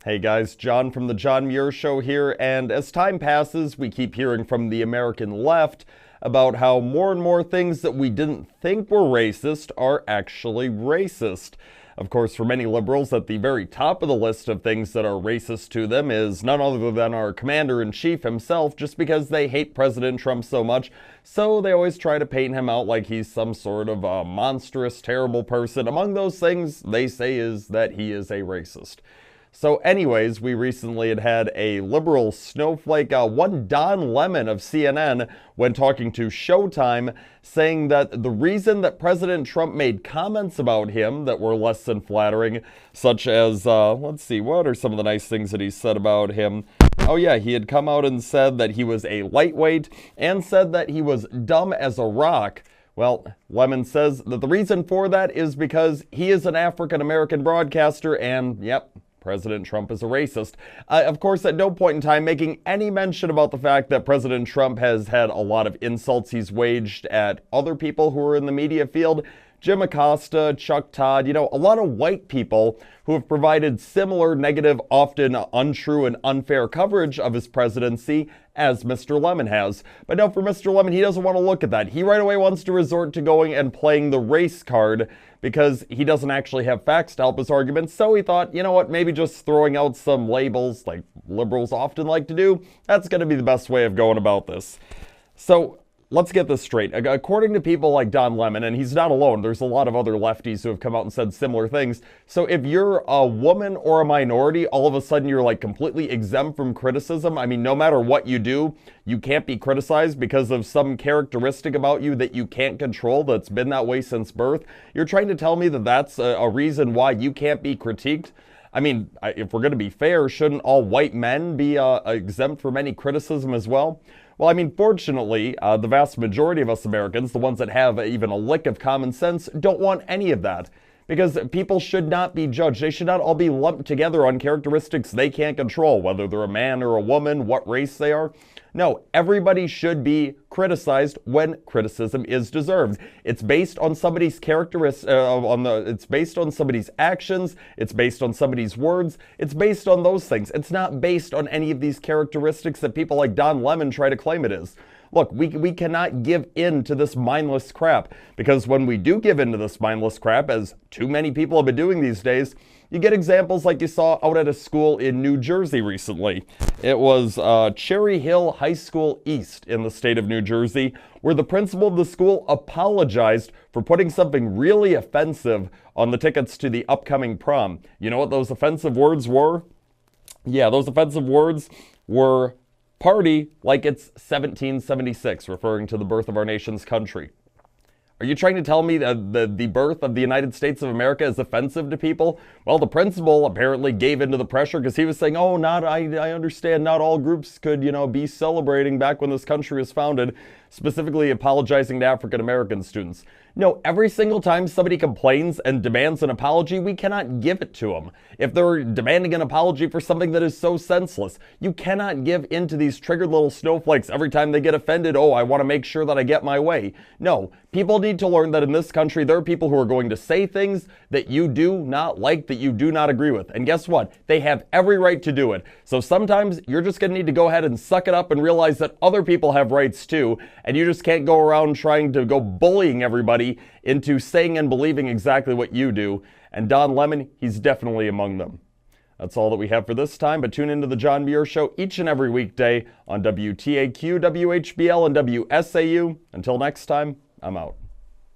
Hey guys, John from the John Muir Show here, and as time passes, we keep hearing from the American left about how more and more things that we didn't think were racist are actually racist. Of course, for many liberals, at the very top of the list of things that are racist to them is none other than our commander-in-chief himself, just because they hate President Trump so much, so they always try to paint him out like he's some sort of a monstrous, terrible person. Among those things, they say is that he is a racist. So anyways, we recently had a liberal snowflake, one Don Lemon of CNN, when talking to Showtime, saying that the reason that President Trump made comments about him that were less than flattering, such as, let's see, what are some of the nice things that he said about him? Oh yeah, he had come out and said that he was a lightweight, and said that he was dumb as a rock. Well, Lemon says that the reason for that is because he is an African-American broadcaster, and yep, President Trump is a racist. Of course, at no point in time making any mention about the fact that President Trump has had a lot of insults he's waged at other people who are in the media field. Jim Acosta, Chuck Todd, a lot of white people who have provided similar negative, often untrue and unfair coverage of his presidency as Mr. Lemon has. But no, for Mr. Lemon, he doesn't want to look at that. He right away wants to resort to going and playing the race card because he doesn't actually have facts to help his arguments. So he thought, you know what, maybe just throwing out some labels like liberals often like to do, that's going to be the best way of going about this. So let's get this straight. According to people like Don Lemon, and he's not alone, there's a lot of other lefties who have come out and said similar things. So if you're a woman or a minority, all of a sudden you're like completely exempt from criticism. I mean, no matter what you do, you can't be criticized because of some characteristic about you that you can't control that's been that way since birth. You're trying to tell me that that's a reason why you can't be critiqued? I mean, if we're going to be fair, shouldn't all white men be exempt from any criticism as well? Well, I mean, fortunately, the vast majority of us Americans, the ones that have even a lick of common sense, don't want any of that. Because people should not be judged. They should not all be lumped together on characteristics they can't control, whether they're a man or a woman, what race they are. No, everybody should be criticized when criticism is deserved. It's based on somebody's characteristics, it's based on somebody's actions, it's based on somebody's words, it's based on those things. It's not based on any of these characteristics that people like Don Lemon try to claim it is. Look, we cannot give in to this mindless crap, because when we do give in to this mindless crap, as too many people have been doing these days, you get examples like you saw out at a school in New Jersey recently. It was Cherry Hill High School East in the state of New Jersey, where the principal of the school apologized for putting something really offensive on the tickets to the upcoming prom. You know what those offensive words were? Yeah, those offensive words were "party like it's 1776, referring to the birth of our nation's country. Are you trying to tell me that the birth of the United States of America is offensive to people? Well, the principal apparently gave into the pressure because he was saying, oh, I understand not all groups could, be celebrating back when this country was founded, specifically apologizing to African American students. No, every single time somebody complains and demands an apology, we cannot give it to them. If they're demanding an apology for something that is so senseless, you cannot give in to these triggered little snowflakes every time they get offended. Oh, I want to make sure that I get my way. No, people need to learn that in this country, there are people who are going to say things that you do not like, that you do not agree with. And guess what? They have every right to do it. So sometimes you're just going to need to go ahead and suck it up and realize that other people have rights too. And you just can't go around trying to go bullying everybody into saying and believing exactly what you do. And Don Lemon, he's definitely among them. That's all that we have for this time, but tune into the John Muir Show each and every weekday on WTAQ, WHBL, and WSAU. Until next time, I'm out.